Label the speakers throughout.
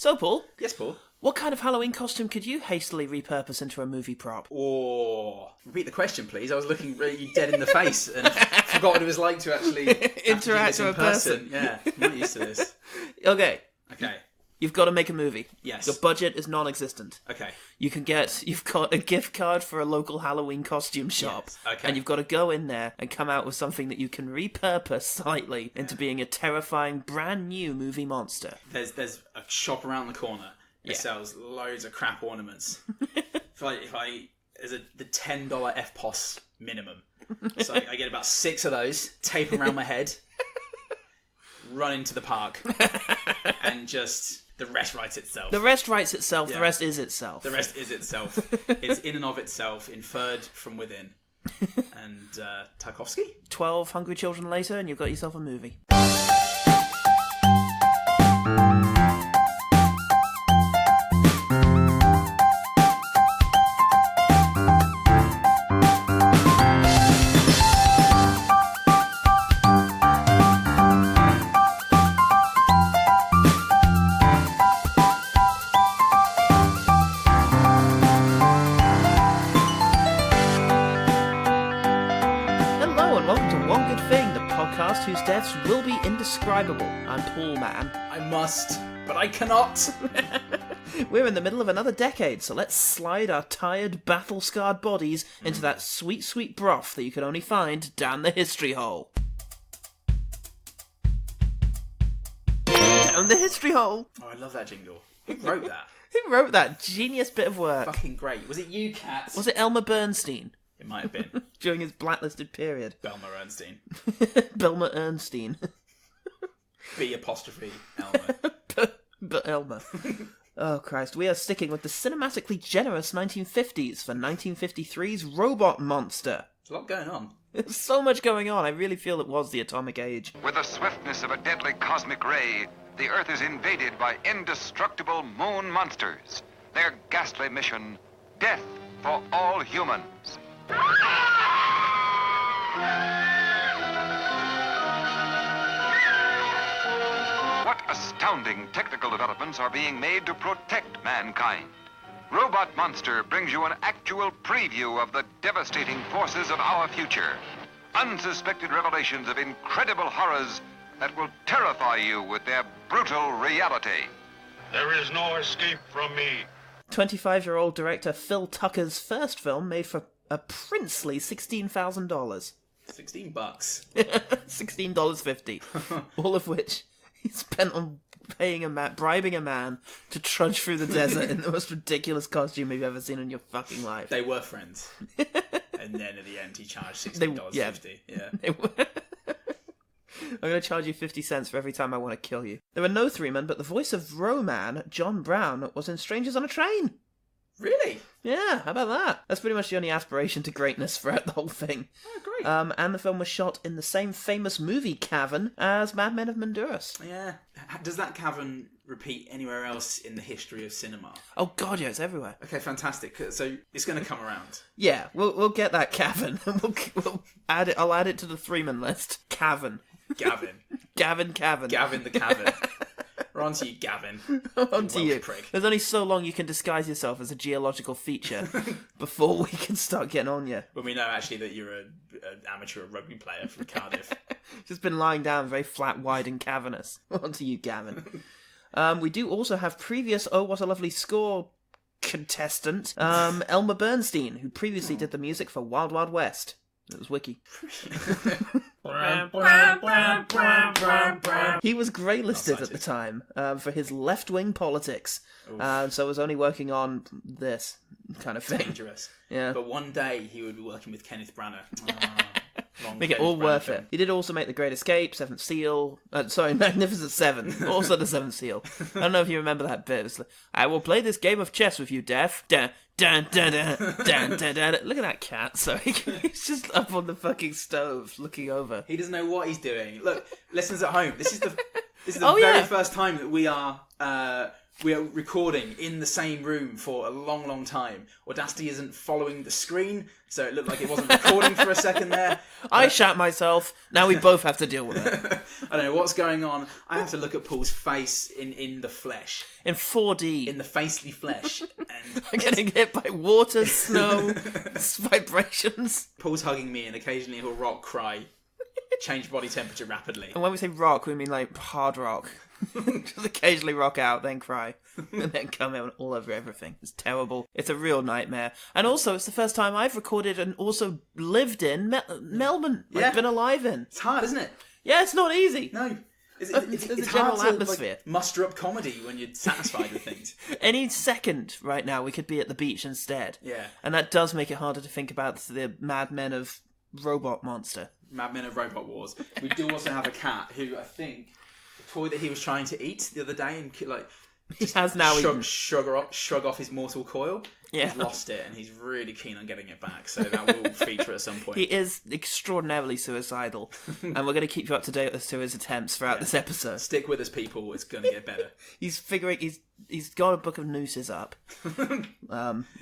Speaker 1: So, Paul,
Speaker 2: Yes, Paul.
Speaker 1: what kind of Halloween costume could you hastily repurpose into a movie prop?
Speaker 2: Repeat the question, please. I was looking really dead in the face and forgot what it was like to actually
Speaker 1: Interact with a person.
Speaker 2: Yeah, I'm not used to this.
Speaker 1: Okay,
Speaker 2: Okay.
Speaker 1: you've got to make a movie.
Speaker 2: Yes.
Speaker 1: Your budget is non-existent.
Speaker 2: Okay.
Speaker 1: You've got a gift card for a local Halloween costume shop.
Speaker 2: Yes, okay.
Speaker 1: And you've got to go in there and come out with something that you can repurpose slightly into being a terrifying, brand new movie monster.
Speaker 2: There's a shop around the corner. It sells loads of crap ornaments. There's the $10 FPOS minimum. So I get about 6 of those, tape them around my head, run into the park, and just the rest writes itself.
Speaker 1: The rest writes itself,
Speaker 2: Yeah.
Speaker 1: the rest is itself.
Speaker 2: The rest is itself. It's in and of itself, inferred from within. And Tarkovsky?
Speaker 1: 12 hungry children later and you've got yourself a movie. Whose deaths will be indescribable. I'm Paul Man.
Speaker 2: I must, but I cannot.
Speaker 1: We're in the middle of another decade, so let's slide our tired, battle-scarred bodies into that sweet, sweet broth that you can only find down the history hole. Down the history hole.
Speaker 2: Oh, I love that jingle. Who wrote that?
Speaker 1: Who wrote that genius bit of work?
Speaker 2: Fucking great. Was it you, Kat?
Speaker 1: Was it Elmer Bernstein?
Speaker 2: It might have been.
Speaker 1: During his blacklisted period.
Speaker 2: Belma Ernstein.
Speaker 1: Belma Ernstein.
Speaker 2: B apostrophe Elmer.
Speaker 1: But Elmer. Oh, Christ. We are sticking with the cinematically generous 1950s for 1953's Roblort Monstlor.
Speaker 2: There's a lot going on.
Speaker 1: There's so much going on. I really feel it was the atomic age.
Speaker 3: With the swiftness of a deadly cosmic ray, the Earth is invaded by indestructible moon monsters. Their ghastly mission, death for all humans. What astounding technical developments are being made to protect mankind? Roblort Monstlor brings you an actual preview of the devastating forces of our future. Unsuspected revelations of incredible horrors that will terrify you with their brutal reality.
Speaker 4: There is no escape from me.
Speaker 1: 25-year-old director Phil Tucker's first film made for a princely $16,000.
Speaker 2: $16.
Speaker 1: $16.50. All of which he spent on bribing a man to trudge through the desert in the most ridiculous costume you've ever seen in your fucking life.
Speaker 2: They were friends. And then at the end he charged $16.50. Yeah.
Speaker 1: I'm going to charge you 50 cents for every time I want to kill you. There were no three men, but the voice of Roman, John Brown, was in Strangers on a Train.
Speaker 2: Really?
Speaker 1: Yeah, how about that? That's pretty much the only aspiration to greatness throughout the whole thing.
Speaker 2: Oh, great.
Speaker 1: And the film was shot in the same famous movie cavern as Mad Men of Honduras.
Speaker 2: Yeah. Does that cavern repeat anywhere else in the history of cinema?
Speaker 1: Oh god, yeah, it's everywhere.
Speaker 2: Okay, fantastic. So it's going to come around.
Speaker 1: Yeah, we'll get that cavern. We'll add it. I'll add it to the three-man list. Cavern.
Speaker 2: Gavin.
Speaker 1: Gavin
Speaker 2: Gavin the Cavern. We're on to you, Gavin.
Speaker 1: On to you.
Speaker 2: Prick.
Speaker 1: There's only so long you can disguise yourself as a geological feature before we can start getting on you.
Speaker 2: When we know actually that you're an amateur rugby player from Cardiff.
Speaker 1: Just been lying down very flat, wide and cavernous. On to you, Gavin. We do also have previous Oh What a Lovely Score contestant, Elmer Bernstein, who previously did the music for Wild Wild West. It was wiki. He was grey-listed at the time for his left-wing politics, so was only working on this kind of thing.
Speaker 2: Dangerous.
Speaker 1: Yeah.
Speaker 2: But one day he would be working with Kenneth Branagh.
Speaker 1: Make it all worth it. He did also make The Great Escape, Seventh Seal. Magnificent Seven. Also The Seventh Seal. I don't know if you remember that bit. It's like, I will play this game of chess with you, Def. Dun, dun, dun, dun, dun, dun, dun. Look at that cat. So he's just up on the fucking stove looking over.
Speaker 2: He doesn't know what he's doing. Look, listeners at home, this is the
Speaker 1: Oh,
Speaker 2: very
Speaker 1: yeah.
Speaker 2: first time that we are We are recording in the same room for a long, long time. Audacity isn't following the screen, so it looked like it wasn't recording for a second there.
Speaker 1: I shat myself. Now we both have to deal with it.
Speaker 2: I don't know what's going on. I have to look at Paul's face in the flesh.
Speaker 1: In 4D.
Speaker 2: In the facely flesh. And
Speaker 1: I'm getting hit by water, snow, vibrations.
Speaker 2: Paul's hugging me and occasionally he'll rock, cry, change body temperature rapidly.
Speaker 1: And when we say rock, we mean like hard rock. Just occasionally rock out, then cry, and then come out all over everything. It's terrible. It's a real nightmare. And also, it's the first time I've recorded and also lived in Melbourne.
Speaker 2: Yeah.
Speaker 1: I've been alive in.
Speaker 2: It's hard, isn't it?
Speaker 1: Yeah, it's not easy.
Speaker 2: No.
Speaker 1: It's
Speaker 2: It's
Speaker 1: a general
Speaker 2: hard to
Speaker 1: atmosphere.
Speaker 2: muster up comedy when you're satisfied with things.
Speaker 1: Any second right now, we could be at the beach instead.
Speaker 2: Yeah.
Speaker 1: And that does make it harder to think about the madmen of Roblort Monstlor.
Speaker 2: Madmen of Robot Wars. We do also have a cat who I think the toy that he was trying to eat the other day and like
Speaker 1: He has now eaten.
Speaker 2: shrug off his mortal coil.
Speaker 1: Yeah.
Speaker 2: He's lost it and he's really keen on getting it back. So that will feature at some point.
Speaker 1: He is extraordinarily suicidal, and we're going to keep you up to date as to his attempts throughout this episode.
Speaker 2: Stick with us, people. It's going to get better.
Speaker 1: He's figuring he's got a book of nooses up.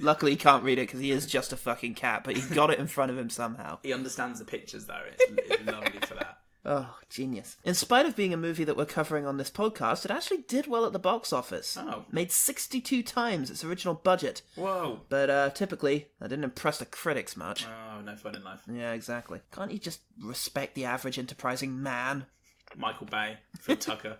Speaker 1: Luckily, he can't read it because he is just a fucking cat, but he's got it in front of him somehow.
Speaker 2: He understands the pictures though. It's lovely for that.
Speaker 1: Oh, genius. In spite of being a movie that we're covering on this podcast, it actually did well at the box office.
Speaker 2: Oh.
Speaker 1: Made 62 times its original budget.
Speaker 2: Whoa.
Speaker 1: But typically, that didn't impress the critics much.
Speaker 2: Oh, no fun in life.
Speaker 1: Yeah, exactly. Can't you just respect the average enterprising man?
Speaker 2: Michael Bay, Phil Tucker.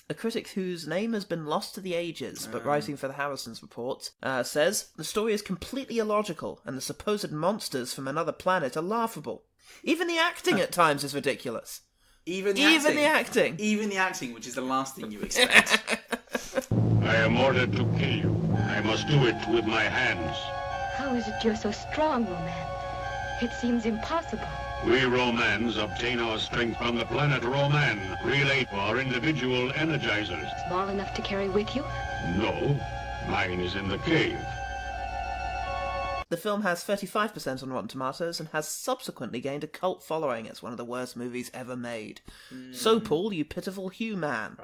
Speaker 1: A critic whose name has been lost to the ages, but writing for the Harrison's report, says, the story is completely illogical, and the supposed monsters from another planet are laughable. Even the acting at times is ridiculous.
Speaker 2: Even the acting. Even the acting, which is the last thing you expect.
Speaker 4: I am ordered to kill you. I must do it with my hands.
Speaker 5: How is it you're so strong, Roman? It seems impossible.
Speaker 4: We Romans obtain our strength from the planet Roman, relate our individual energizers.
Speaker 5: Small enough to carry with you?
Speaker 4: No, mine is in the cave.
Speaker 1: The film has 35% on Rotten Tomatoes and has subsequently gained a cult following as one of the worst movies ever made. So, Paul, you pitiful human.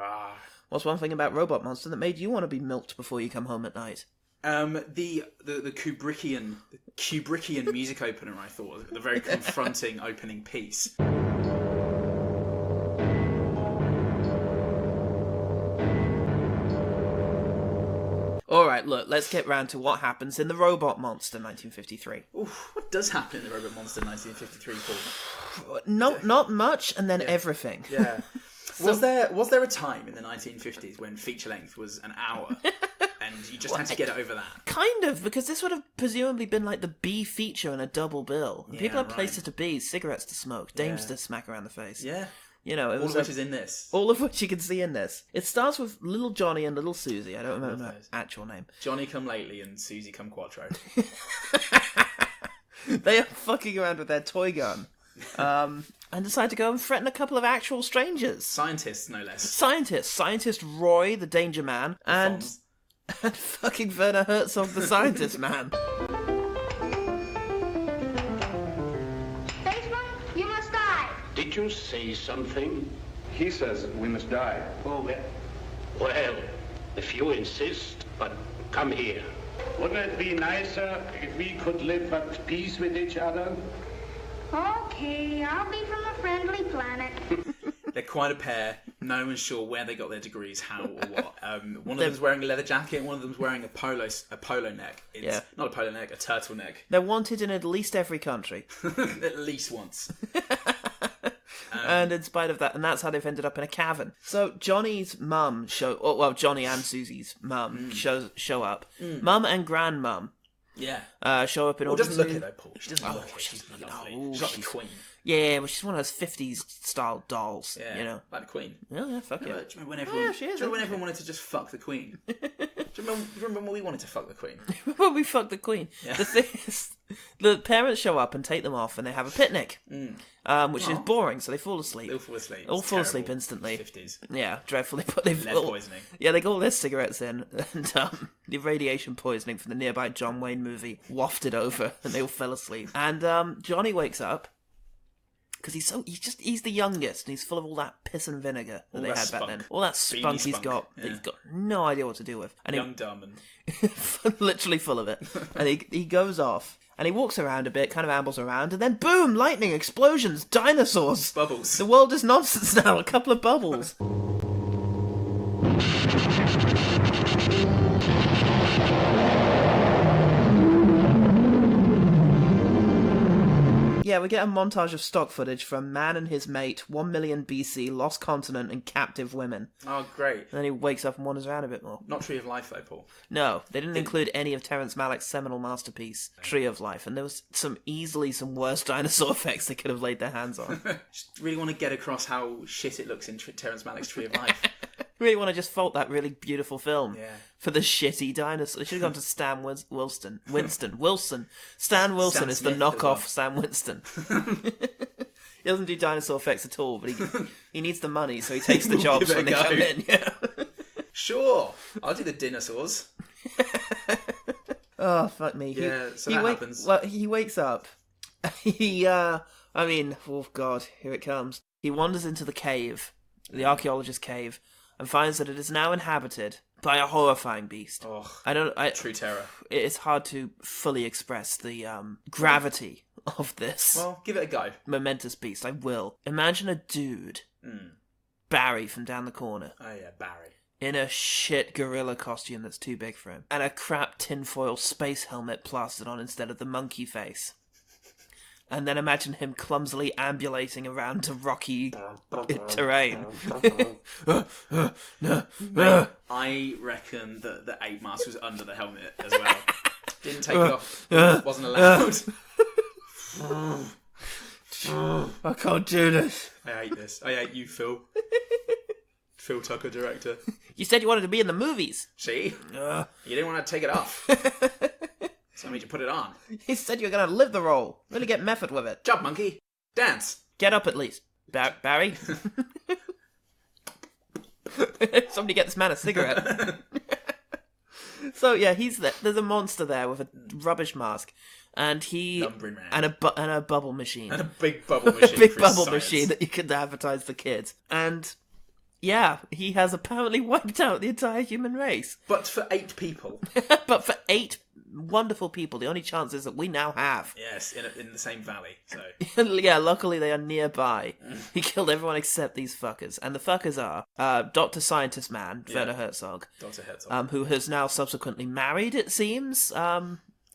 Speaker 1: What's one thing about Robot Monster that made you want to be milked before you come home at night?
Speaker 2: The Kubrickian music opener, I thought, the very confronting opening piece.
Speaker 1: Alright, look, let's get round to what happens in The Robot Monster 1953.
Speaker 2: Oof, what does happen in The Robot Monster 1953, Paul?
Speaker 1: Not much, and then everything.
Speaker 2: Yeah. Was there a time in the 1950s when feature length was an hour and you just had to get it over that?
Speaker 1: Kind of, because this would have presumably been like the B feature in a double bill.
Speaker 2: Yeah,
Speaker 1: People had
Speaker 2: right.
Speaker 1: places to be, cigarettes to smoke, dames to smack around the face.
Speaker 2: Yeah.
Speaker 1: You know, it
Speaker 2: All
Speaker 1: was
Speaker 2: of which is in this.
Speaker 1: all of which you can see in this. It starts with Little Johnny and Little Susie. I don't remember her
Speaker 2: those.
Speaker 1: actual name.
Speaker 2: Johnny come lately and Susie come quattro.
Speaker 1: They are fucking around with their toy gun. And decide to go and threaten a couple of actual strangers.
Speaker 2: Scientists, no less.
Speaker 1: Scientist Roy, the Danger Man, and
Speaker 2: Fonz.
Speaker 1: fucking Werner Herzog, the Scientist Man.
Speaker 6: Spaceman, you must die.
Speaker 7: Did you say something?
Speaker 8: He says we must die.
Speaker 7: Oh, well, if you insist, but come here.
Speaker 8: Wouldn't it be nicer if we could live at peace with each other?
Speaker 6: Okay, I'll be from a friendly planet.
Speaker 2: They're quite a pair. No one's sure where they got their degrees, how or what. One of them's wearing a leather jacket. One of them's wearing a polo neck. It's not a polo neck, a turtleneck.
Speaker 1: They're wanted in at least every country.
Speaker 2: At least once.
Speaker 1: And in spite of that, and that's how they've ended up in a cavern. So Johnny's mum Johnny and Susie's mum show up. Mum and grandmum show up in order to...
Speaker 2: doesn't look it though, Paul. She doesn't look it. She's lovely. She's like the Queen.
Speaker 1: Yeah, well, she's one of those 50s style dolls,
Speaker 2: Yeah,
Speaker 1: you know.
Speaker 2: like the Queen.
Speaker 1: Yeah, fuck
Speaker 2: Do
Speaker 1: yeah.
Speaker 2: you remember when everyone,
Speaker 1: she is,
Speaker 2: do you remember when everyone wanted to just fuck the Queen? Do you remember when we wanted to fuck the Queen?
Speaker 1: When we fuck the Queen.
Speaker 2: Yeah.
Speaker 1: The thing is, the parents show up and take them off and they have a picnic, which is boring, so they fall asleep.
Speaker 2: They'll fall asleep.
Speaker 1: All
Speaker 2: It's
Speaker 1: fall
Speaker 2: terrible.
Speaker 1: asleep instantly.
Speaker 2: 50s.
Speaker 1: Yeah, dreadfully. But they've
Speaker 2: Lead
Speaker 1: all,
Speaker 2: poisoning.
Speaker 1: Yeah, they got all their cigarettes in, and the radiation poisoning from the nearby John Wayne movie wafted over, and they all fell asleep. And Johnny wakes up, Because he's the youngest, and he's full of all that piss and vinegar that they had back then. All that spunk he's got, that he's got no idea what to do with. And
Speaker 2: young, dumb,
Speaker 1: and literally full of it. And he goes off, and he walks around a bit, kind of ambles around, and then boom, lightning, explosions, dinosaurs,
Speaker 2: bubbles.
Speaker 1: The world is nonsense now. A couple of bubbles. Yeah, we get a montage of stock footage from Man and his mate, 1 million BC, Lost Continent, and captive women.
Speaker 2: Oh, great.
Speaker 1: And then he wakes up and wanders around a bit more.
Speaker 2: Not Tree of Life, though, Paul.
Speaker 1: No, they didn't include any of Terrence Malick's seminal masterpiece, Tree of Life, and there was some worse dinosaur effects they could have laid their hands on.
Speaker 2: Just really want to get across how shit it looks in Terrence Malick's Tree of Life.
Speaker 1: Really want to just fault that really beautiful film for the shitty dinosaur. They should have gone to Stan Wilson. Stan Wilson is the knockoff Stan Winston. He doesn't do dinosaur effects at all, but he needs the money, so he takes the jobs when they come in. Yeah.
Speaker 2: Sure, I'll do the dinosaurs.
Speaker 1: Oh, fuck me.
Speaker 2: Yeah, so that happens.
Speaker 1: Well, he wakes up. Oh god, here it comes. He wanders into the cave, the archaeologist's cave, and finds that it is now inhabited by a horrifying beast.
Speaker 2: Oh, true terror.
Speaker 1: It's hard to fully express the gravity of this.
Speaker 2: Well, give it a go.
Speaker 1: Momentous beast, I will. Imagine a dude, Barry from down the corner.
Speaker 2: Oh yeah, Barry.
Speaker 1: In a shit gorilla costume that's too big for him. And a crap tinfoil space helmet plastered on instead of the monkey face. And then imagine him clumsily ambulating around to rocky terrain.
Speaker 2: I reckon that the ape mask was under the helmet as well. Didn't take it off. Wasn't allowed.
Speaker 1: I can't do this.
Speaker 2: I hate this. I hate you, Phil. Phil Tucker, director.
Speaker 1: You said you wanted to be in the movies.
Speaker 2: See? You didn't want to take it off. So I made you put it on.
Speaker 1: You said you were going to live the role. Really get method with it.
Speaker 2: Jump, monkey. Dance.
Speaker 1: Get up at least. Barry? Somebody get this man a cigarette. So yeah, he's there. There's a monster there with a rubbish mask. And and a bubble machine.
Speaker 2: And a big bubble machine.
Speaker 1: A big bubble machine that you could advertise to kids. And yeah, he has apparently wiped out the entire human race.
Speaker 2: But for 8 people.
Speaker 1: But for 8 wonderful people, the only chance is that we now have.
Speaker 2: Yes, in the same valley. So
Speaker 1: yeah, luckily they are nearby. He killed everyone except these fuckers, and the fuckers are Dr. Scientist Man, Werner Herzog,
Speaker 2: Dr. Herzog,
Speaker 1: who has now subsequently married, it seems,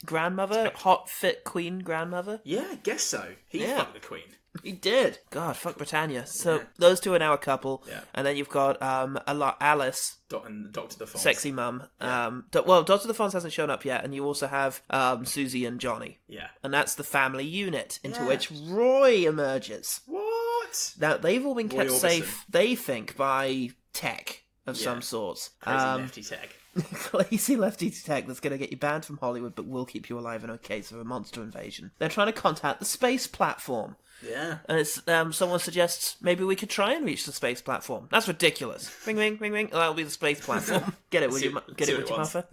Speaker 1: grandmother, hot fit queen grandmother.
Speaker 2: Yeah, I guess so. He fucked the queen.
Speaker 1: He did. God, fuck Britannia. So those two are now a couple.
Speaker 2: Yeah.
Speaker 1: And then you've got Alice.
Speaker 2: And Dr. DeFonce.
Speaker 1: Sexy mum.
Speaker 2: Yeah.
Speaker 1: Dr. DeFonce hasn't shown up yet. And you also have Susie and Johnny.
Speaker 2: Yeah.
Speaker 1: And that's the family unit into which Roy emerges.
Speaker 2: What?
Speaker 1: Now, they've all been kept
Speaker 2: Orbison.
Speaker 1: safe, they think, by tech of some sorts.
Speaker 2: Crazy lefty tech.
Speaker 1: Crazy lefty tech that's going to get you banned from Hollywood but will keep you alive in a case of a monster invasion. They're trying to contact the space platform.
Speaker 2: Yeah.
Speaker 1: And it's someone suggests maybe we could try and reach the space platform. That's ridiculous. Ring, ring, ring, ring. Oh, that'll be the space platform. Get it, would you? Get it, would you, Martha?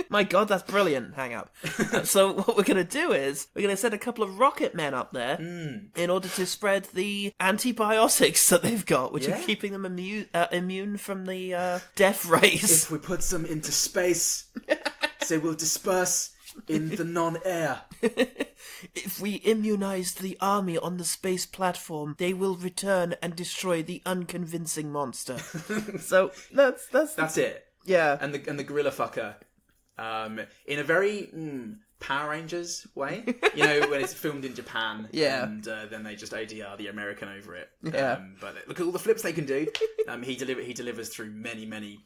Speaker 1: My God, that's brilliant. Hang up. So what we're going to do is we're going to send a couple of rocket men up there in order to spread the antibiotics that they've got, which are keeping them immune from the death rays.
Speaker 2: If we put them into space, they will disperse in the non-air.
Speaker 1: If we immunize the army on the space platform, they will return and destroy the unconvincing monster. So that's
Speaker 2: it.
Speaker 1: Yeah.
Speaker 2: And the gorilla fucker, in a very Power Rangers way, you know, when it's filmed in Japan, and then they just ADR the American over it. But look at all the flips they can do. He delivers through many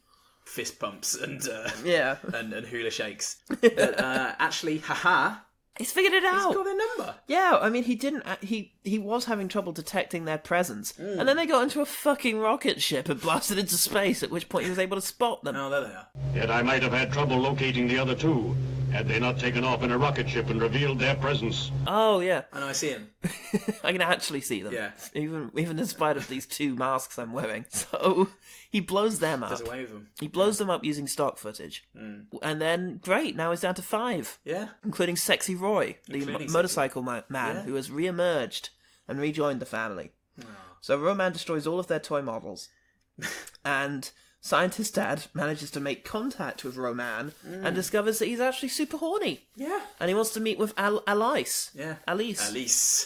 Speaker 2: fist bumps and hula shakes. But actually, haha.
Speaker 1: He's figured it out.
Speaker 2: He's got their number.
Speaker 1: Yeah, I mean, he didn't. He was having trouble detecting their presence, and then they got into a fucking rocket ship and blasted into space. At which point he was able to spot them.
Speaker 2: Oh, there they are.
Speaker 4: Yet I might have had trouble locating the other two had they not taken off in a rocket ship and revealed their presence.
Speaker 1: Oh yeah,
Speaker 2: I know. I see him.
Speaker 1: I can actually see them.
Speaker 2: Yeah.
Speaker 1: Even in spite of these 2 masks I'm wearing. So he blows them up.
Speaker 2: Does away with them.
Speaker 1: He blows them up using stock footage, and then great. Now he's down to 5.
Speaker 2: Yeah,
Speaker 1: including Sexy Roy, the motorcycle man who has re-emerged and rejoin the family. So Roman destroys all of their toy models, and Scientist Dad manages to make contact with Roman and discovers that he's actually super horny.
Speaker 2: Yeah.
Speaker 1: And he wants to meet with Alice.
Speaker 2: Yeah.
Speaker 1: Alice.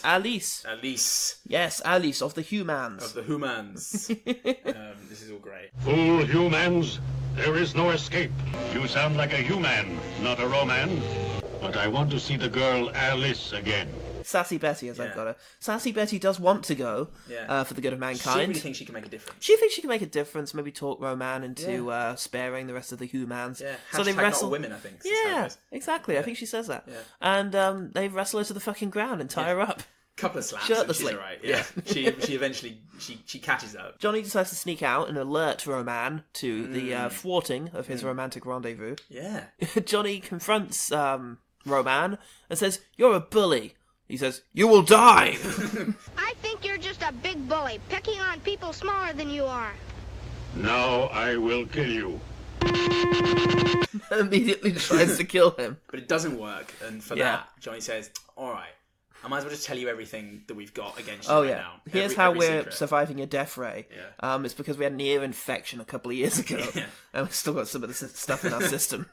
Speaker 1: Yes, Alice of the Humans.
Speaker 2: Of the Humans. This is all great.
Speaker 4: Fool humans, there is no escape. You sound like a human, not a Roman. But I want to see the girl Alice again.
Speaker 1: Sassy Betty, as I've got her. Sassy Betty does want to go for the good of mankind.
Speaker 2: She really thinks she can make a difference.
Speaker 1: She thinks she can make a difference, maybe talk Roman into sparing the rest of the humans.
Speaker 2: Yeah.
Speaker 1: So they wrestle.
Speaker 2: Not women, I think.
Speaker 1: Yeah, exactly. I think she says that. Yeah. And they wrestle her to the fucking ground and tie her up.
Speaker 2: Couple of slaps
Speaker 1: Shirtlessly.
Speaker 2: And she's alright. Yeah. she eventually she catches up.
Speaker 1: Johnny decides to sneak out and alert Roman to the thwarting of his romantic rendezvous.
Speaker 2: Yeah.
Speaker 1: Johnny confronts Roman and says, "You're a bully." He says, "You will die!"
Speaker 6: I think you're just a big bully, picking on people smaller than you are.
Speaker 4: Now I will kill you.
Speaker 1: Immediately tries to kill him.
Speaker 2: But it doesn't work, and for that, Johnny says, alright, I might as well just tell you everything that we've got against you now.
Speaker 1: Here's how we're surviving a death ray. Yeah. It's because we had an ear infection a couple of years ago, and we've still got some of the stuff in our system.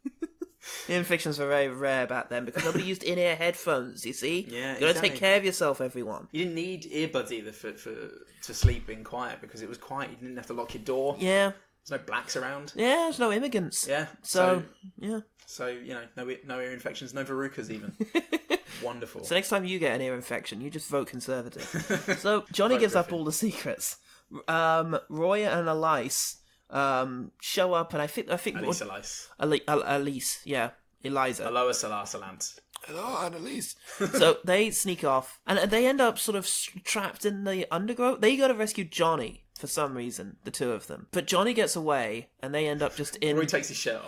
Speaker 1: Ear infections were very rare back then because nobody used in-ear headphones, you see?
Speaker 2: Yeah,
Speaker 1: you gotta take care of yourself, everyone.
Speaker 2: You didn't need earbuds either to sleep in quiet because it was quiet. You didn't have to lock your door.
Speaker 1: Yeah.
Speaker 2: There's no blacks around.
Speaker 1: Yeah, there's no immigrants.
Speaker 2: Yeah.
Speaker 1: So yeah.
Speaker 2: So, you know, no ear infections, no verrucas even. Wonderful.
Speaker 1: So next time you get an ear infection, you just vote Conservative. So Johnny gives up all the secrets. Roy and Alice show up, and I think Alice, yeah, Eliza.
Speaker 2: Aloha Salant.
Speaker 1: Hello, Annalise. So they sneak off, and they end up sort of trapped in the undergrowth. They got to rescue Johnny for some reason, the two of them. But Johnny gets away, and they end up just in...
Speaker 2: Roy takes his shirt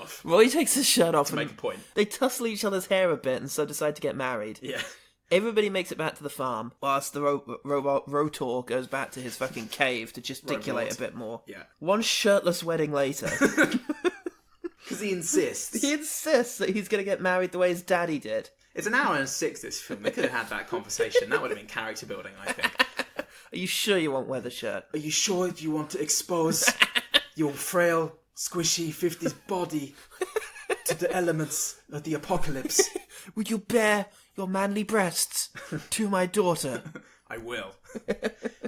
Speaker 2: off.
Speaker 1: To
Speaker 2: make a point.
Speaker 1: They tussle each other's hair a bit, and so decide to get married.
Speaker 2: Yeah.
Speaker 1: Everybody makes it back to the farm, whilst the robot Rotor goes back to his fucking cave to gesticulate a bit more.
Speaker 2: Yeah.
Speaker 1: One shirtless wedding later.
Speaker 2: Because he insists.
Speaker 1: He insists that he's going to get married the way his daddy did.
Speaker 2: It's an hour and 6, this film. They could have had that conversation. That would have been character building, I think.
Speaker 1: Are you sure you won't wear the shirt?
Speaker 2: Are you sure you want to expose your frail, squishy 50s body to the elements of the apocalypse?
Speaker 1: Would you bare your manly breasts to my daughter?
Speaker 2: I will.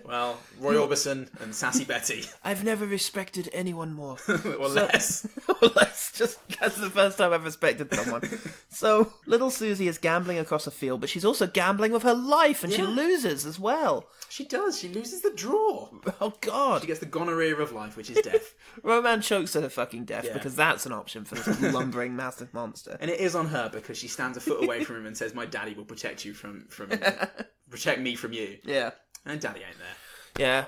Speaker 2: Well, Roy Orbison and Sassy Betty.
Speaker 1: I've never respected anyone more.
Speaker 2: Less.
Speaker 1: Or less. Just, that's the first time I've respected someone. So, little Susie is gambling across a field, but she's also gambling with her life, and she loses as well.
Speaker 2: She does. She loses the draw.
Speaker 1: Oh, God.
Speaker 2: She gets the gonorrhea of life, which is death.
Speaker 1: Roman chokes her to fucking death, because that's an option for this lumbering, massive monster.
Speaker 2: And it is on her, because she stands a foot away from him and says, my daddy will protect you from protect me from you.
Speaker 1: Yeah.
Speaker 2: And daddy ain't there.
Speaker 1: Yeah.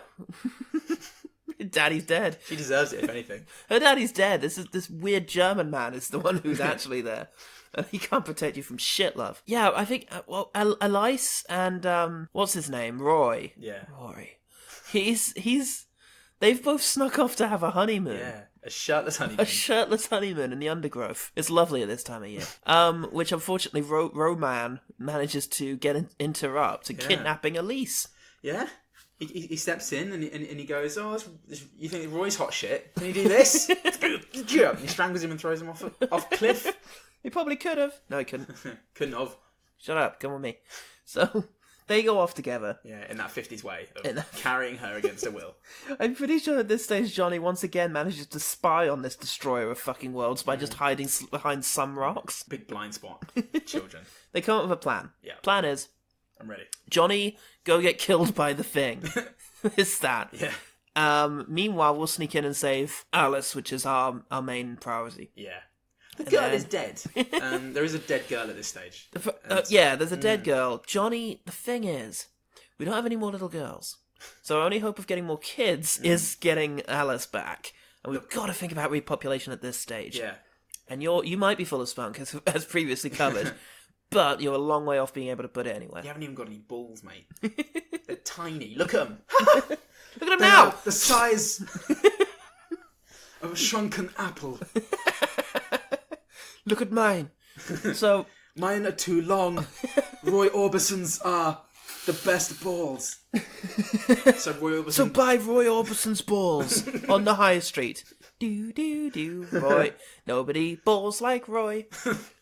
Speaker 1: Daddy's dead.
Speaker 2: She deserves it, if anything.
Speaker 1: Her daddy's dead. This weird German man is the one who's actually there. And he can't protect you from shit, love. Yeah, I think, Alice and, what's his name? Roy.
Speaker 2: Yeah.
Speaker 1: Roy. They've both snuck off to have a honeymoon.
Speaker 2: Yeah. A shirtless honeymoon.
Speaker 1: A shirtless honeymoon in the undergrowth. It's lovely at this time of year. Which unfortunately Roman manages to interrupt, kidnapping Elise.
Speaker 2: Yeah. He steps in and he goes, oh, you think Roy's hot shit? Can you do this? And he strangles him and throws him off a cliff.
Speaker 1: He probably could have. No, he couldn't.
Speaker 2: Couldn't have.
Speaker 1: Shut up, come with me. So, they go off together.
Speaker 2: Yeah, in that 50s way of carrying her against her will.
Speaker 1: I'm pretty sure at this stage Johnny once again manages to spy on this destroyer of fucking worlds by just hiding behind some rocks.
Speaker 2: Big blind spot. Children.
Speaker 1: They come up with a plan.
Speaker 2: Yeah.
Speaker 1: Plan is...
Speaker 2: I'm ready.
Speaker 1: Johnny, go get killed by the thing. It's that.
Speaker 2: Yeah.
Speaker 1: Meanwhile, we'll sneak in and save Alice, which is our main priority.
Speaker 2: Yeah. The girl is dead. There is a dead girl at this stage.
Speaker 1: There's a dead girl. Johnny, the thing is, we don't have any more little girls. So our only hope of getting more kids is getting Alice back. And we've got to think about repopulation at this stage.
Speaker 2: Yeah.
Speaker 1: And you might be full of spunk, as previously covered, but you're a long way off being able to put it anywhere.
Speaker 2: You haven't even got any balls, mate. They're tiny. Look at them.
Speaker 1: Look at them now!
Speaker 2: The size of a shrunken apple.
Speaker 1: Look at mine. So
Speaker 2: mine are too long. Roy Orbison's are The best balls. So Roy Orbison...
Speaker 1: So buy Roy Orbison's balls on the high street. Do, Roy. Nobody balls like Roy.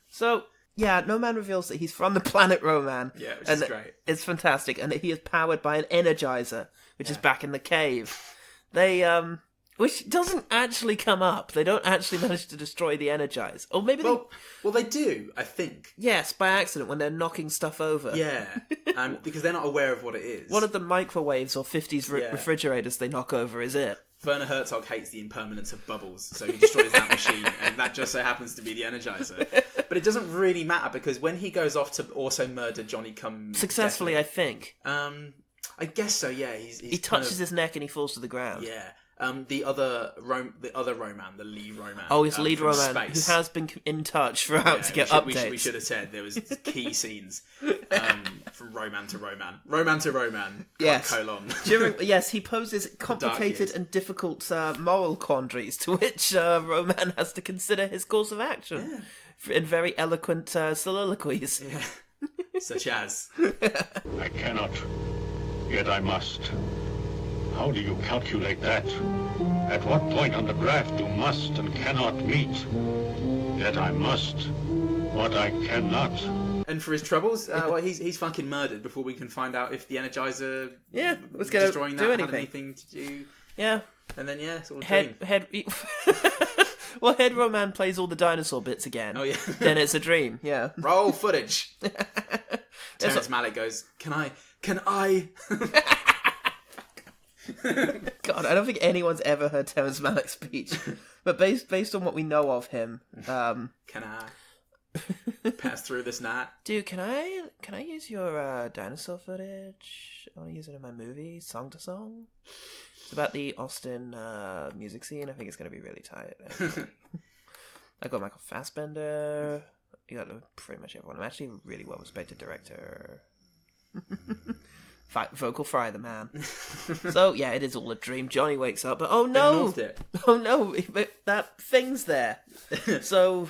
Speaker 1: So, yeah, No Man reveals that he's from the planet Roman.
Speaker 2: Yeah, which is great.
Speaker 1: It's fantastic. And he is powered by an energizer, which is back in the cave. They, which doesn't actually come up. They don't actually manage to destroy the energizer. Or maybe
Speaker 2: Well, they do, I think.
Speaker 1: Yes, by accident when they're knocking stuff over.
Speaker 2: Yeah, because they're not aware of what it is.
Speaker 1: One of the microwaves or 50s refrigerators they knock over is it.
Speaker 2: Werner Herzog hates the impermanence of bubbles, so he destroys that machine, and that just so happens to be the Energizer. But it doesn't really matter, because when he goes off to also murder Johnny Come...
Speaker 1: Successfully, I think.
Speaker 2: I guess so, yeah.
Speaker 1: He touches his neck and he falls to the ground.
Speaker 2: Yeah. The other Roman, the lead Roman.
Speaker 1: Oh, his lead Roman,
Speaker 2: space.
Speaker 1: who has been in touch throughout to get updates.
Speaker 2: We should have said there was key scenes from Roman to Roman. Roman to Roman.
Speaker 1: Yes.
Speaker 2: Colon.
Speaker 1: Yes, he poses complicated and difficult moral quandaries to which Roman has to consider his course of action in very eloquent soliloquies.
Speaker 2: Yeah. Such as...
Speaker 4: I cannot, yet I must. How do you calculate that? At what point on the graph do must and cannot meet? Yet I must, what I cannot.
Speaker 2: And for his troubles, well, he's fucking murdered before we can find out if the Energizer
Speaker 1: was going
Speaker 2: destroying
Speaker 1: to do
Speaker 2: that
Speaker 1: anything.
Speaker 2: had anything to do.
Speaker 1: Yeah.
Speaker 2: And then, it's all a dream.
Speaker 1: Well, Head Roman plays all the dinosaur bits again.
Speaker 2: Oh, yeah.
Speaker 1: Then it's a dream, yeah.
Speaker 2: Roll footage. Terrence Malick goes, Can I...
Speaker 1: God, I don't think anyone's ever heard Terrence Malick's speech. But based on what we know of him,
Speaker 2: can I pass through this night?
Speaker 1: Dude, can I use your dinosaur footage? I want to use it in my movie, Song to Song. It's about the Austin music scene. I think it's going to be really tight. I got Michael Fassbender. You got pretty much everyone. I'm actually a really well respected director. Vocal fry the man. So yeah, it is all a dream. Johnny wakes up, but oh no, that thing's there. So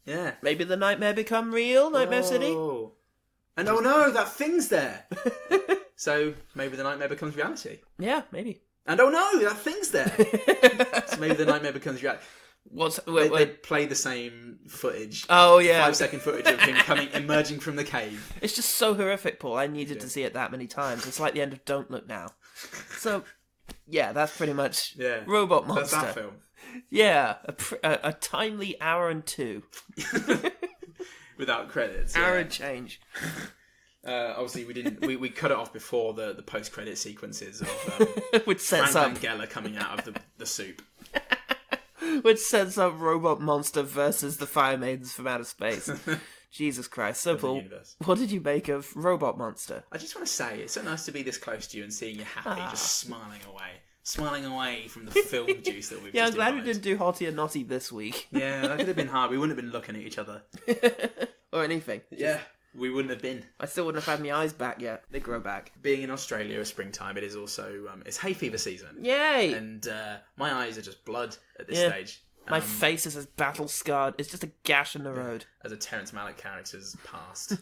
Speaker 2: yeah,
Speaker 1: maybe the nightmare become real. Nightmare City.
Speaker 2: And oh no, that thing's there. So maybe the nightmare becomes reality.
Speaker 1: Yeah, maybe.
Speaker 2: And oh no, that thing's there. So maybe the nightmare becomes reality. They play the same footage.
Speaker 1: Oh yeah,
Speaker 2: 5-second footage of him emerging from the cave.
Speaker 1: It's just so horrific, Paul. I needed to see it that many times. It's like the end of Don't Look Now. So yeah, that's pretty much Robot Monster.
Speaker 2: That's that film.
Speaker 1: Yeah, a timely hour and 2
Speaker 2: without credits.
Speaker 1: Hour and change.
Speaker 2: Obviously, we cut it off before the post-credit sequences of
Speaker 1: which sets
Speaker 2: Frank
Speaker 1: up
Speaker 2: Langella coming out of the soup.
Speaker 1: Which sets up Robot Monster versus the Fire Maidens from Outer Space. Jesus Christ. So, Paul, what did you make of Robot Monster?
Speaker 2: I just want to say, it's so nice to be this close to you and seeing you happy, just smiling away from the film juice that we've just
Speaker 1: I'm glad
Speaker 2: imbibed.
Speaker 1: we didn't do Hottie and Naughty this week.
Speaker 2: Yeah, that could have been hard. We wouldn't have been looking at each other.
Speaker 1: Or anything.
Speaker 2: Yeah. We wouldn't have been.
Speaker 1: I still wouldn't have had my eyes back yet. They grow back.
Speaker 2: Being in Australia at springtime, it is also it's hay fever season.
Speaker 1: Yay!
Speaker 2: And my eyes are just blood at this stage.
Speaker 1: My face is as battle scarred. It's just a gash in the road.
Speaker 2: As a Terrence Malick character's passed.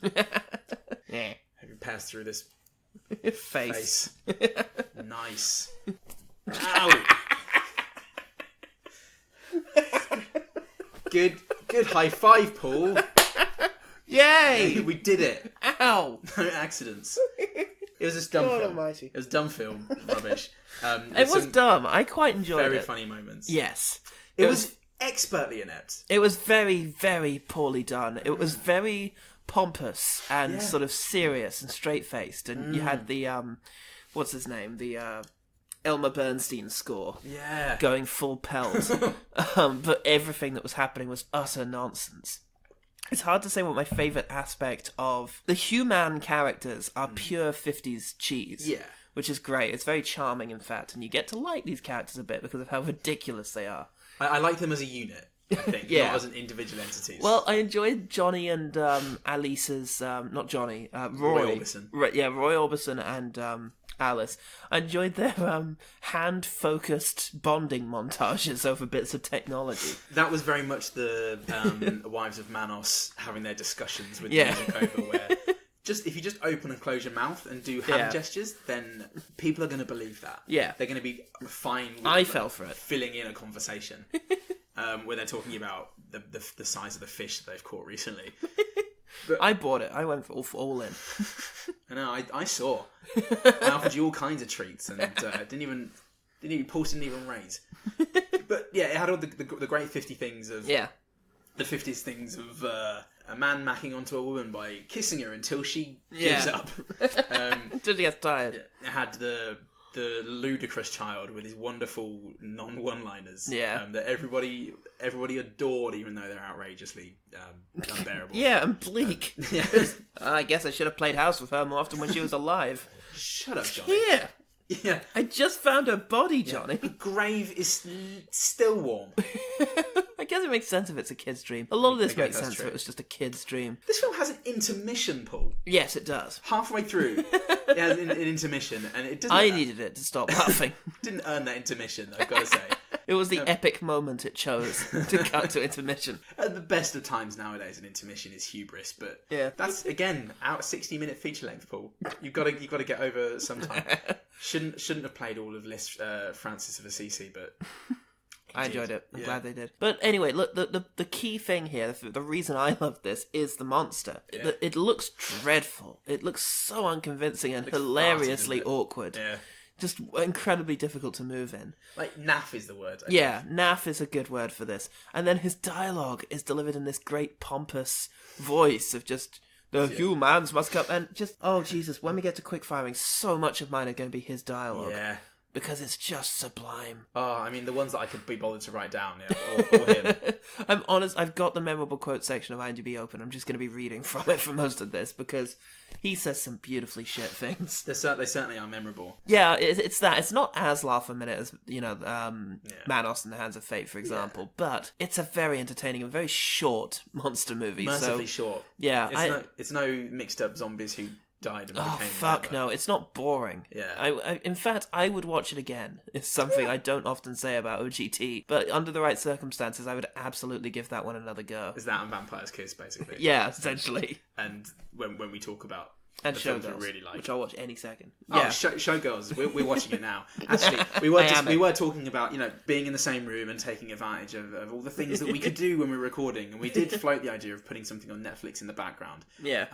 Speaker 1: Yeah.
Speaker 2: Have you passed through this
Speaker 1: face?
Speaker 2: Nice. Ow! Good high five, Paul.
Speaker 1: Yay!
Speaker 2: We did it.
Speaker 1: Ow!
Speaker 2: No accidents. It was just dumb film.
Speaker 1: Almighty.
Speaker 2: It was dumb film. Rubbish.
Speaker 1: It was dumb. I quite enjoyed it.
Speaker 2: Very funny moments.
Speaker 1: Yes.
Speaker 2: It was expertly inept.
Speaker 1: It was very, very poorly done. It was very pompous and sort of serious and straight-faced. And you had the, what's his name? The, Elmer Bernstein score.
Speaker 2: Yeah.
Speaker 1: Going full pelt. But everything that was happening was utter nonsense. It's hard to say what my favourite aspect of... The human characters are pure 50s cheese.
Speaker 2: Yeah.
Speaker 1: Which is great. It's very charming, in fact. And you get to like these characters a bit because of how ridiculous they are.
Speaker 2: I like them as a unit, I think. Not as an individual entities.
Speaker 1: Well, I enjoyed Johnny and Alice's... not Johnny. Roy
Speaker 2: Orbison.
Speaker 1: Roy Orbison and... Alice. I enjoyed their hand-focused bonding montages over bits of technology.
Speaker 2: That was very much the Wives of Manos having their discussions with the music over, where if you just open and close your mouth and do hand gestures, then people are going to believe that.
Speaker 1: Yeah.
Speaker 2: They're going to be fine with
Speaker 1: I fell for it.
Speaker 2: filling in a conversation where they're talking about the size of the fish that they've caught recently. But
Speaker 1: I bought it. I went for all in.
Speaker 2: I know. I saw. I offered you all kinds of treats and didn't even raise. But yeah, it had all the great 50 things of the 50s things of a man macking onto a woman by kissing her until she gives up.
Speaker 1: Until she gets tired.
Speaker 2: It had the ludicrous child with his wonderful non-one-liners that everybody adored, even though they're outrageously unbearable.
Speaker 1: Yeah, and bleak. I guess I should have played house with her more often when she was alive.
Speaker 2: Shut up, Johnny.
Speaker 1: Here!
Speaker 2: Yeah.
Speaker 1: I just found her body, Johnny.
Speaker 2: The grave is still warm.
Speaker 1: I guess it makes sense if it's a kid's dream. A lot of this makes sense if it was just a kid's dream.
Speaker 2: This film has an intermission, Paul.
Speaker 1: Yes, it does.
Speaker 2: Halfway through, it has an intermission, and it doesn't...
Speaker 1: I needed it to stop laughing.
Speaker 2: Didn't earn that intermission, I've got to say.
Speaker 1: It was the epic moment it chose to cut to intermission.
Speaker 2: At the best of times nowadays, an intermission is hubris, but that's, again, out 60-minute feature length, Paul. You've got to get over sometime. Shouldn't have played all of Liszt, Francis of Assisi, but...
Speaker 1: I enjoyed it. I'm glad they did. But anyway, look, the key thing here, the reason I love this, is the monster. Yeah. It looks dreadful. It looks so unconvincing and hilariously awkward. Yeah. Just incredibly difficult to move in.
Speaker 2: Like, naff is the word.
Speaker 1: Naff is a good word for this. And then his dialogue is delivered in this great pompous voice of just... The humans must come... And just... Oh, Jesus, when we get to quick firing, so much of mine are going to be his dialogue. Yeah. Because it's just sublime.
Speaker 2: Oh, I mean, the ones that I could be bothered to write down, or him.
Speaker 1: I'm honest, I've got the memorable quote section of IMDb open. I'm just going to be reading from it for most of this, because he says some beautifully shit things.
Speaker 2: They certainly are memorable.
Speaker 1: Yeah, it's that. It's not as laugh-a-minute as, Manos and the Hands of Fate, for example, but it's a very entertaining and very short monster movie.
Speaker 2: Mercifully short.
Speaker 1: Yeah.
Speaker 2: It's no mixed-up zombies who died and became...
Speaker 1: Oh, fuck no. It's not boring.
Speaker 2: Yeah.
Speaker 1: In fact, I would watch it again. It's something I don't often say about OGT, but under the right circumstances, I would absolutely give that one another go.
Speaker 2: Is that and Vampire's Kiss, basically?
Speaker 1: Yeah, essentially.
Speaker 2: And when we talk about
Speaker 1: and
Speaker 2: the films we
Speaker 1: Showgirls,
Speaker 2: really like,
Speaker 1: which I'll watch any second.
Speaker 2: Yeah, Showgirls. We're watching it now. Actually, we were talking about being in the same room and taking advantage of all the things that we could do when we were recording, and we did float the idea of putting something on Netflix in the background.
Speaker 1: Yeah.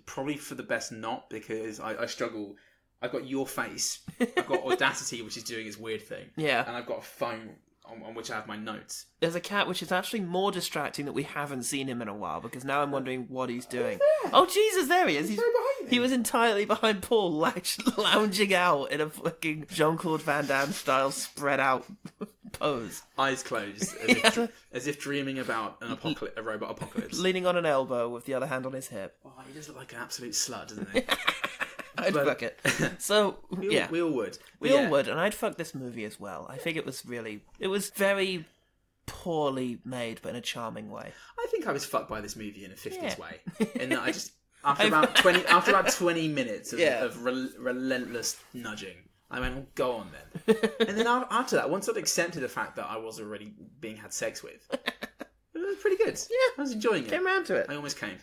Speaker 2: Probably for the best not, because I struggle. I've got your face. I've got Audacity, which is doing its weird thing.
Speaker 1: Yeah.
Speaker 2: And I've got a phone on which I have my notes.
Speaker 1: There's a cat which is actually more distracting that we haven't seen him in a while, because now I'm wondering what he's doing. Oh, Jesus, there he is. He's right behind me. He was entirely behind Paul, lounging out in a fucking Jean-Claude Van Damme style spread out pose.
Speaker 2: Eyes closed, as if dreaming about a robot apocalypse.
Speaker 1: Leaning on an elbow with the other hand on his hip.
Speaker 2: Oh, he does look like an absolute slut, doesn't he?
Speaker 1: I'd fuck it. So,
Speaker 2: we all would.
Speaker 1: We all would, and I'd fuck this movie as well. I think it was very poorly made, but in a charming way.
Speaker 2: I think I was fucked by this movie in a 50s way. In that I just, after about 20 minutes of relentless nudging, I went, oh, go on then. And then after that, once I'd accepted the fact that I was already being had sex with, it was pretty good.
Speaker 1: Yeah.
Speaker 2: I was enjoying it.
Speaker 1: Came around to it.
Speaker 2: I almost came.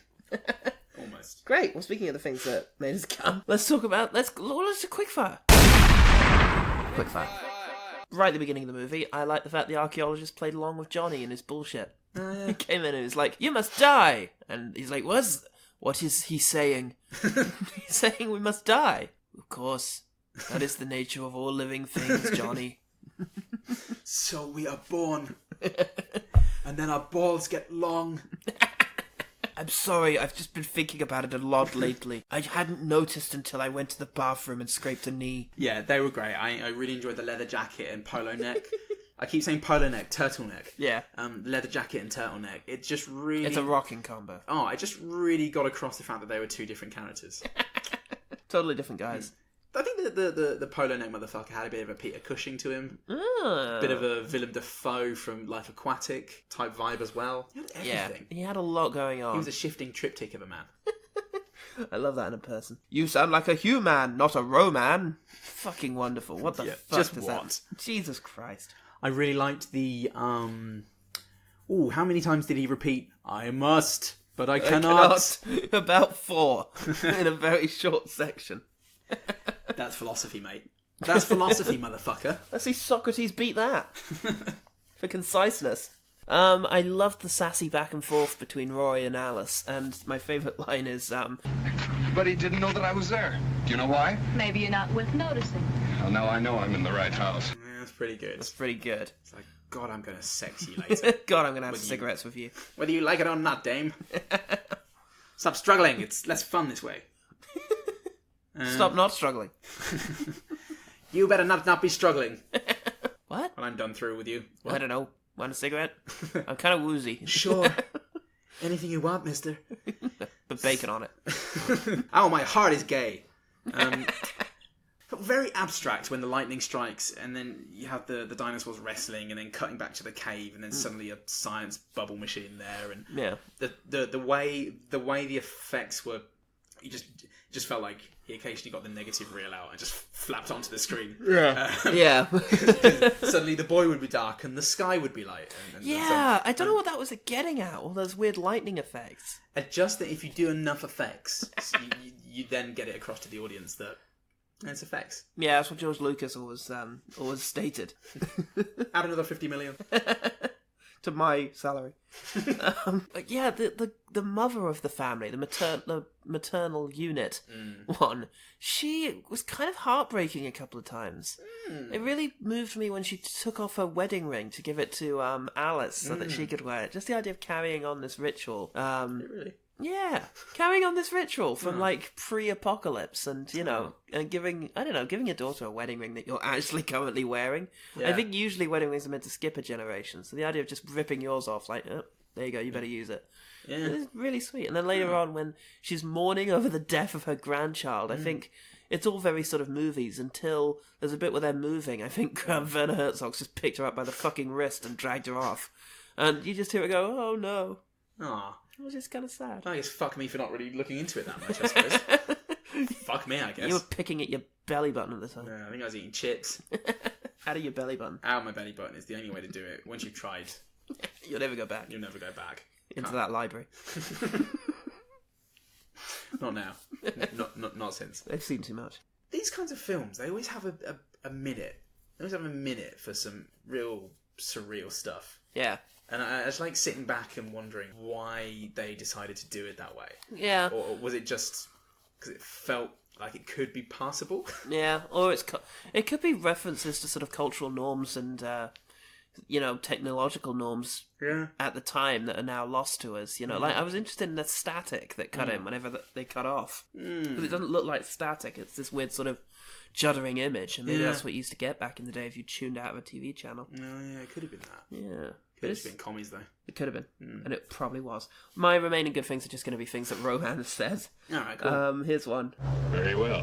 Speaker 2: Almost.
Speaker 1: Great. Well, speaking of the things that made us come, let's do quickfire. Quickfire. Right at the beginning of the movie, I like the fact the archaeologist played along with Johnny and his bullshit. He came in and was like, "You must die," and he's like, "What is he saying?" He's saying we must die. Of course, that is the nature of all living things, Johnny.
Speaker 2: So we are born, and then our balls get long.
Speaker 1: I'm sorry, I've just been thinking about it a lot lately. I hadn't noticed until I went to the bathroom and scraped a knee.
Speaker 2: Yeah, they were great. I really enjoyed the leather jacket and polo neck. I keep saying polo neck, turtleneck.
Speaker 1: Yeah.
Speaker 2: Leather jacket and turtleneck. It just really...
Speaker 1: It's a rocking combo.
Speaker 2: Oh, I just really got across the fact that they were two different characters.
Speaker 1: Totally different guys.
Speaker 2: I think the polo neck motherfucker had a bit of a Peter Cushing to him. A bit of a Willem Dafoe from Life Aquatic type vibe as well. He had everything.
Speaker 1: Yeah, he had a lot going on.
Speaker 2: He was a shifting triptych of a man.
Speaker 1: I love that in a person. You sound like a human, not a Roman. Fucking wonderful. What the fuck
Speaker 2: just
Speaker 1: is that? Jesus Christ.
Speaker 2: I really liked the... how many times did he repeat, I must... But I cannot.
Speaker 1: About 4 in a very short section.
Speaker 2: That's philosophy, mate. That's philosophy, motherfucker.
Speaker 1: I see Socrates beat that. For conciseness. I loved the sassy back and forth between Roy and Alice, and my favourite line is,
Speaker 3: But he didn't know that I was there. Do you know why?
Speaker 5: Maybe you're not worth noticing.
Speaker 3: Well, now I know I'm in the right house.
Speaker 2: Yeah, that's pretty good.
Speaker 1: That's pretty good.
Speaker 2: It's like, God, I'm going to sex you later.
Speaker 1: God, I'm going to have cigarettes with you.
Speaker 2: Whether you like it or not, dame. Stop struggling. It's less fun this way.
Speaker 1: Stop not struggling.
Speaker 2: You better not be struggling.
Speaker 1: What?
Speaker 2: When I'm done through with you. What?
Speaker 1: I don't know. Want a cigarette? I'm kind of woozy.
Speaker 2: Sure. Anything you want, mister.
Speaker 1: But bacon on it.
Speaker 2: Oh, my heart is gay. Very abstract when the lightning strikes and then you have the dinosaurs wrestling and then cutting back to the cave and then suddenly a science bubble machine there and the way the effects were, you just felt like he occasionally got the negative reel out and just flapped onto the screen.
Speaker 1: Yeah.
Speaker 2: Suddenly the boy would be dark and the sky would be light.
Speaker 1: I don't know what that was getting at, all those weird lightning effects.
Speaker 2: Just that if you do enough effects, you then get it across to the audience that it's effects.
Speaker 1: Yeah, that's what George Lucas always stated.
Speaker 2: Add another 50 million.
Speaker 1: To my salary. But yeah, the mother of the family, the maternal unit one, she was kind of heartbreaking a couple of times. It really moved me when she took off her wedding ring to give it to Alice so that she could wear it. Just the idea of carrying on this ritual.
Speaker 2: Really?
Speaker 1: Yeah, carrying on this ritual from like pre-apocalypse, and and giving your daughter a wedding ring that you're actually currently wearing. Yeah. I think usually wedding rings are meant to skip a generation, so the idea of just ripping yours off, like, oh, there you go, you better use it. Yeah, it's really sweet. And then later on, when she's mourning over the death of her grandchild, I think it's all very sort of movies until there's a bit where they're moving. I think Werner Herzog's just picked her up by the fucking wrist and dragged her off, and you just hear her go, "Oh no."
Speaker 2: Aww.
Speaker 1: It was just kind of sad.
Speaker 2: I guess fuck me for not really looking into it that much, I suppose. Fuck me, I guess.
Speaker 1: You were picking at your belly button at the time.
Speaker 2: Yeah, I think I was eating chips.
Speaker 1: Out of your belly button.
Speaker 2: Out of my belly button is the only way to do it. Once you've tried...
Speaker 1: You'll never go back.
Speaker 2: You'll never go back.
Speaker 1: Into that library.
Speaker 2: Not now. Not since.
Speaker 1: They've seen too much.
Speaker 2: These kinds of films, they always have a minute. They always have a minute for some real surreal stuff.
Speaker 1: Yeah.
Speaker 2: And I just like sitting back and wondering why they decided to do it that way.
Speaker 1: Yeah.
Speaker 2: Or was it just because it felt like it could be passable?
Speaker 1: Yeah, or it could be references to sort of cultural norms and, technological norms at the time that are now lost to us. Like I was interested in the static that cut in whenever they cut off. Because it doesn't look like static, it's this weird sort of juddering image. And maybe that's what you used to get back in the day if you tuned out of a TV channel.
Speaker 2: No, yeah, it could have been that.
Speaker 1: Yeah.
Speaker 2: Could have been commies, though.
Speaker 1: It could have been. And it probably was. My remaining good things are just going to be things that Rohan says.
Speaker 2: Alright, cool.
Speaker 1: Here's one.
Speaker 4: Very well.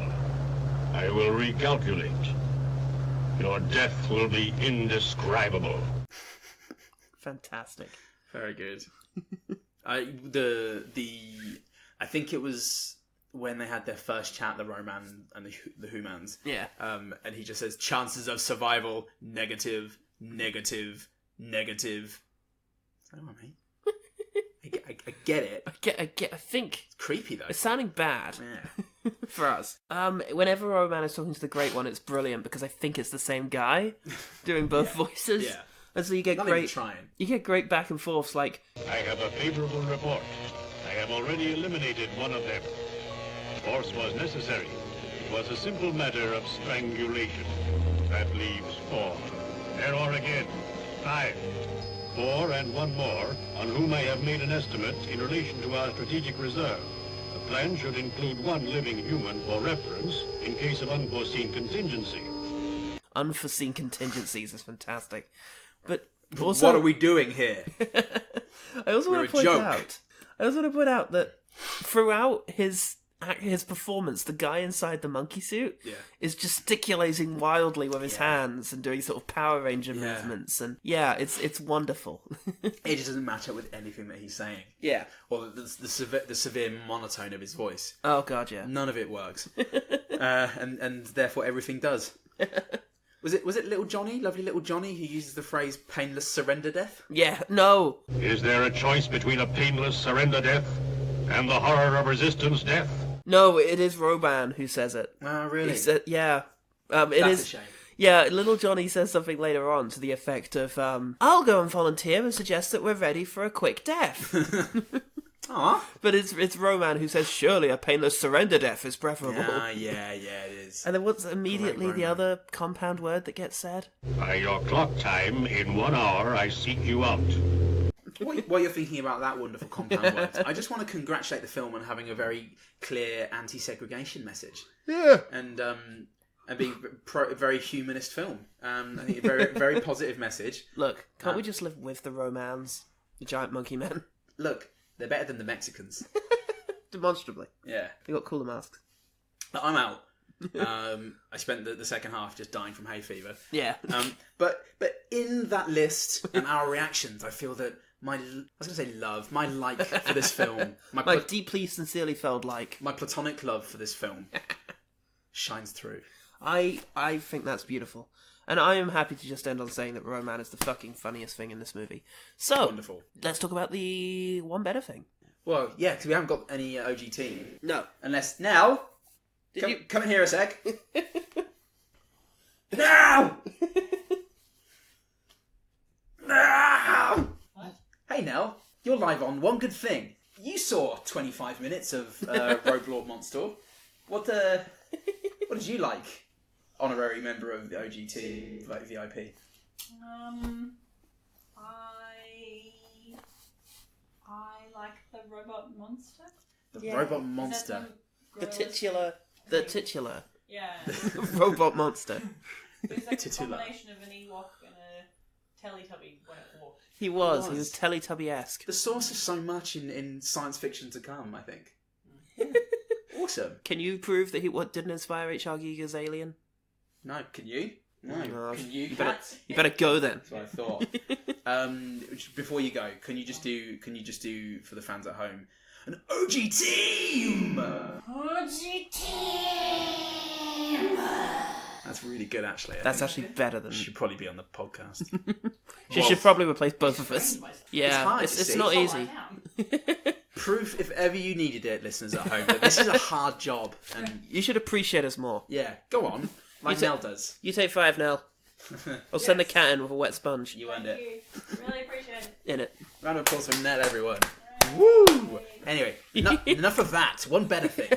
Speaker 4: I will recalculate. Your death will be indescribable.
Speaker 1: Fantastic.
Speaker 2: Very good. I think it was when they had their first chat, the Roman and the Humans.
Speaker 1: Yeah.
Speaker 2: And he just says, chances of survival, negative, negative, negative. I don't know, mate. I get it.
Speaker 1: I think
Speaker 2: it's creepy though.
Speaker 1: It's sounding bad.
Speaker 2: Yeah.
Speaker 1: For us. Whenever Roman is talking to the Great One, it's brilliant because I think it's the same guy doing both voices.
Speaker 2: Yeah.
Speaker 1: And so you get You get great back and forths like,
Speaker 4: I have a favorable report. I have already eliminated one of them. Force was necessary. It was a simple matter of strangulation. That leaves 4. There are again 5. 4 and 1 more, on whom I have made an estimate in relation to our strategic reserve. The plan should include 1 living human for reference in case of unforeseen contingency.
Speaker 1: Unforeseen contingencies is fantastic. But also,
Speaker 2: what are we doing here?
Speaker 1: I also want to point out that throughout his performance, the guy inside the monkey suit is gesticulating wildly with his hands and doing sort of Power Ranger movements, and it's wonderful.
Speaker 2: It just doesn't match up with anything that he's saying.
Speaker 1: Yeah,
Speaker 2: or the severe monotone of his voice.
Speaker 1: Oh god, yeah.
Speaker 2: None of it works, and therefore everything does. Was it little Johnny, lovely little Johnny, who uses the phrase "painless surrender death"?
Speaker 1: Yeah, no.
Speaker 4: Is there a choice between a painless surrender death And the horror of resistance death.
Speaker 1: No, it is Roban who says it.
Speaker 2: Oh, really?
Speaker 1: He said, yeah. It
Speaker 2: That's
Speaker 1: is.
Speaker 2: a shame.
Speaker 1: Yeah, little Johnny says something later on to the effect of, I'll go and volunteer and suggest that we're ready for a quick death.
Speaker 2: Aww.
Speaker 1: But it's Roman who says, surely a painless surrender death is preferable.
Speaker 2: Yeah, it is.
Speaker 1: And then what's immediately
Speaker 2: Great
Speaker 1: the
Speaker 2: Roman.
Speaker 1: other compound word that gets said?
Speaker 4: By your clock time, in 1 hour, I seek you out.
Speaker 2: While you're thinking about that wonderful compound word, I just want to congratulate the film on having a very clear anti-segregation message.
Speaker 1: Yeah.
Speaker 2: And being a very humanist film. I think a very, very positive message.
Speaker 1: Look, can't we just live with the Romans? The giant monkey men?
Speaker 2: Look, they're better than the Mexicans.
Speaker 1: Demonstrably.
Speaker 2: Yeah.
Speaker 1: They got cooler masks.
Speaker 2: I'm out. I spent the second half just dying from hay fever.
Speaker 1: Yeah.
Speaker 2: But in that list and our reactions, I feel that my like for this film,
Speaker 1: my deeply, sincerely felt like.
Speaker 2: my platonic love for this film shines through.
Speaker 1: I think that's beautiful. And I am happy to just end on saying that Roman is the fucking funniest thing in this movie. So,
Speaker 2: Wonderful.
Speaker 1: Let's talk about the one better thing.
Speaker 2: Well, yeah, because we haven't got any OG team.
Speaker 1: No.
Speaker 2: Unless now... Come in here a sec. Now! Now! Hey, Nell. You're live on One Good Thing. You saw 25 minutes of Roblort Monstlor. What did you like, honorary member of the OGT VIP?
Speaker 9: I like the robot monster.
Speaker 2: The robot monster.
Speaker 1: The titular.
Speaker 9: Yeah.
Speaker 1: Robot monster.
Speaker 9: It's like a
Speaker 2: Titular.
Speaker 9: combination of an Ewok and a Teletubby when it walked.
Speaker 1: He was Teletubby-esque.
Speaker 2: The source of so much in science fiction to come, I think. Awesome.
Speaker 1: Can you prove that he didn't inspire H.R. Giger's Alien?
Speaker 2: No, can you? No. Can you?
Speaker 1: You better go then.
Speaker 2: That's what I thought. Before you go, can you just do for the fans at home an OG team?
Speaker 9: OG team!
Speaker 2: That's really good, actually.
Speaker 1: That's actually better than.
Speaker 2: Should probably be on the podcast.
Speaker 1: She should probably replace both of us.
Speaker 2: It's
Speaker 1: Yeah,
Speaker 2: hard
Speaker 1: it's
Speaker 2: to see.
Speaker 1: not easy.
Speaker 2: Proof, if ever you needed it, listeners at home, that this is a hard job. And
Speaker 1: You should appreciate us more.
Speaker 2: yeah, go on, like Nell does.
Speaker 1: You take 5 now. I'll send the cat in with a wet sponge
Speaker 2: You earned
Speaker 9: Thank
Speaker 2: it.
Speaker 9: you. Really appreciate it.
Speaker 1: in it.
Speaker 2: Round of applause for Nell, everyone. Woo! Anyway, enough of that. One better thing.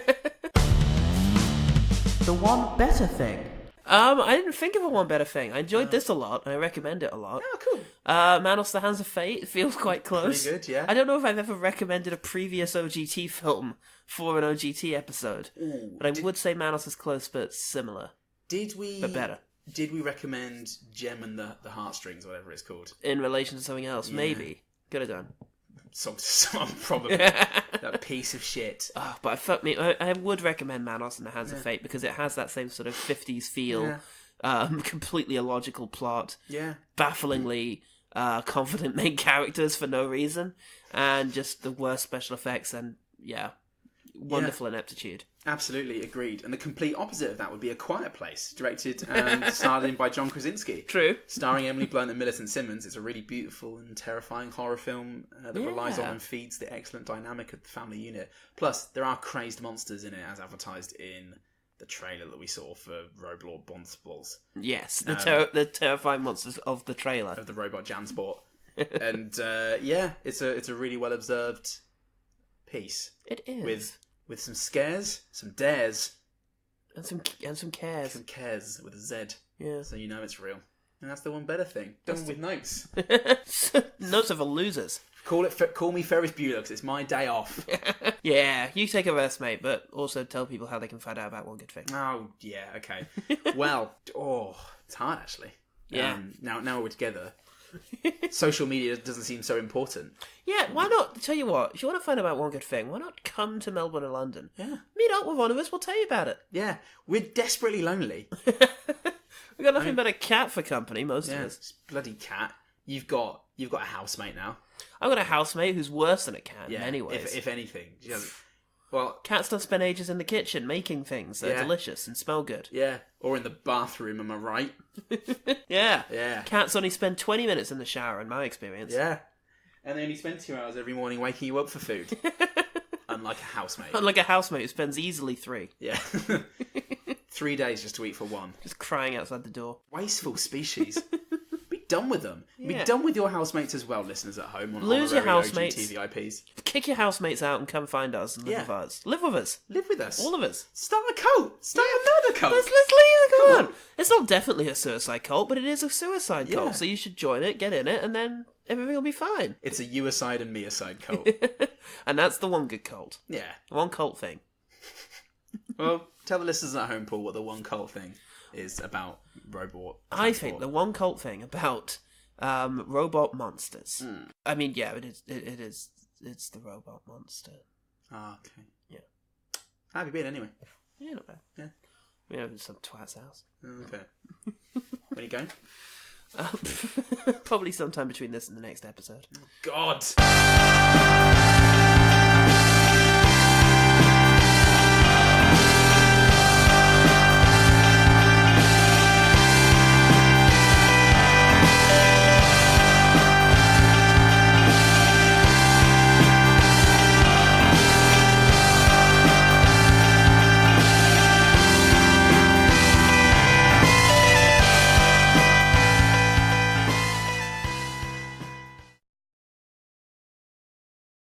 Speaker 1: The one better thing. I didn't think of a one better thing. I enjoyed this a lot, and I recommend it a lot.
Speaker 2: Oh, cool.
Speaker 1: Manos the Hands of Fate feels quite close.
Speaker 2: Pretty good, yeah.
Speaker 1: I don't know if I've ever recommended a previous OGT film for an OGT episode, but I would say Manos is close but similar,
Speaker 2: But
Speaker 1: better.
Speaker 2: Did we recommend Gem and the Heartstrings, whatever it's called?
Speaker 1: In relation to something else, maybe. Could have done.
Speaker 2: Some probably. That piece of shit.
Speaker 1: But I would recommend Manos and the Hands of Fate because it has that same sort of 50s feel, completely illogical plot,
Speaker 2: Yeah.
Speaker 1: bafflingly confident main characters for no reason, and just the worst special effects and, wonderful ineptitude.
Speaker 2: Absolutely agreed. And the complete opposite of that would be A Quiet Place, directed and starred in by John Krasinski.
Speaker 1: True.
Speaker 2: Starring Emily Blunt and Millicent Simmons. It's a really beautiful and terrifying horror film that relies on and feeds the excellent dynamic of the family unit. Plus, there are crazed monsters in it, as advertised in the trailer that we saw for Roblort Monstlor.
Speaker 1: Yes, the terrifying monsters of the trailer.
Speaker 2: Of the robot Jansport. And, it's a really well-observed piece.
Speaker 1: It is.
Speaker 2: With some scares, some dares,
Speaker 1: And some cares.
Speaker 2: some cares with a Z.
Speaker 1: Yeah.
Speaker 2: So you know it's real. And that's the one better thing. Done with notes.
Speaker 1: Notes of the losers.
Speaker 2: Call me Ferris Bueller because it's my day off.
Speaker 1: Yeah, you take a rest, mate, but also tell people how they can find out about One Good Thing.
Speaker 2: Oh, yeah, okay. Well, it's hard actually.
Speaker 1: Yeah.
Speaker 2: Now we're together. Social media doesn't seem so important.
Speaker 1: Yeah, why not? Tell you what, if you want to find out about One Good Thing, why not come to Melbourne or London?
Speaker 2: Yeah.
Speaker 1: Meet up with one of us, we'll tell you about it.
Speaker 2: Yeah, we're desperately lonely.
Speaker 1: We've got nothing but a cat for company, most of us.
Speaker 2: It's bloody cat. You've got a housemate now.
Speaker 1: I've got a housemate who's worse than a cat
Speaker 2: Yeah,
Speaker 1: in many ways.
Speaker 2: if anything. She doesn't- Well,
Speaker 1: Cats don't spend ages in the kitchen making things that are delicious and smell good.
Speaker 2: yeah, or in the bathroom, am I right?
Speaker 1: Yeah.
Speaker 2: Yeah.
Speaker 1: Cats only spend 20 minutes in the shower, in my experience.
Speaker 2: Yeah. And they only spend 2 hours every morning waking you up for food. Unlike a housemate.
Speaker 1: Unlike a housemate who spends easily 3.
Speaker 2: Yeah. 3 days just to eat for 1.
Speaker 1: Just crying outside the door.
Speaker 2: Wasteful species. Be done with them.
Speaker 1: Yeah.
Speaker 2: Be done with your housemates as well, listeners at home.
Speaker 1: Lose your housemates.
Speaker 2: TVIPs.
Speaker 1: Kick your housemates out and come find us and live with us. Live with us.
Speaker 2: Live with us.
Speaker 1: All of us.
Speaker 2: Start a cult. Start another cult.
Speaker 1: Let's leave it. Come on. It's not definitely a suicide cult, but it is a suicide cult. So you should join it, get in it, and then everything will be fine.
Speaker 2: It's a you-aside and me-aside cult.
Speaker 1: And that's the one good cult.
Speaker 2: Yeah.
Speaker 1: One cult thing.
Speaker 2: Well, tell the listeners at home, Paul, what the one cult thing is about Roblort.
Speaker 1: I think the one cult thing about robot monsters. I mean, yeah, it is. It's the robot monster.
Speaker 2: Ah, okay.
Speaker 1: Yeah.
Speaker 2: How have you been anyway?
Speaker 1: Yeah, not bad.
Speaker 2: Yeah.
Speaker 1: We're over some twat's house.
Speaker 2: Okay. When are you going?
Speaker 1: Probably sometime between this and the next episode.
Speaker 2: God!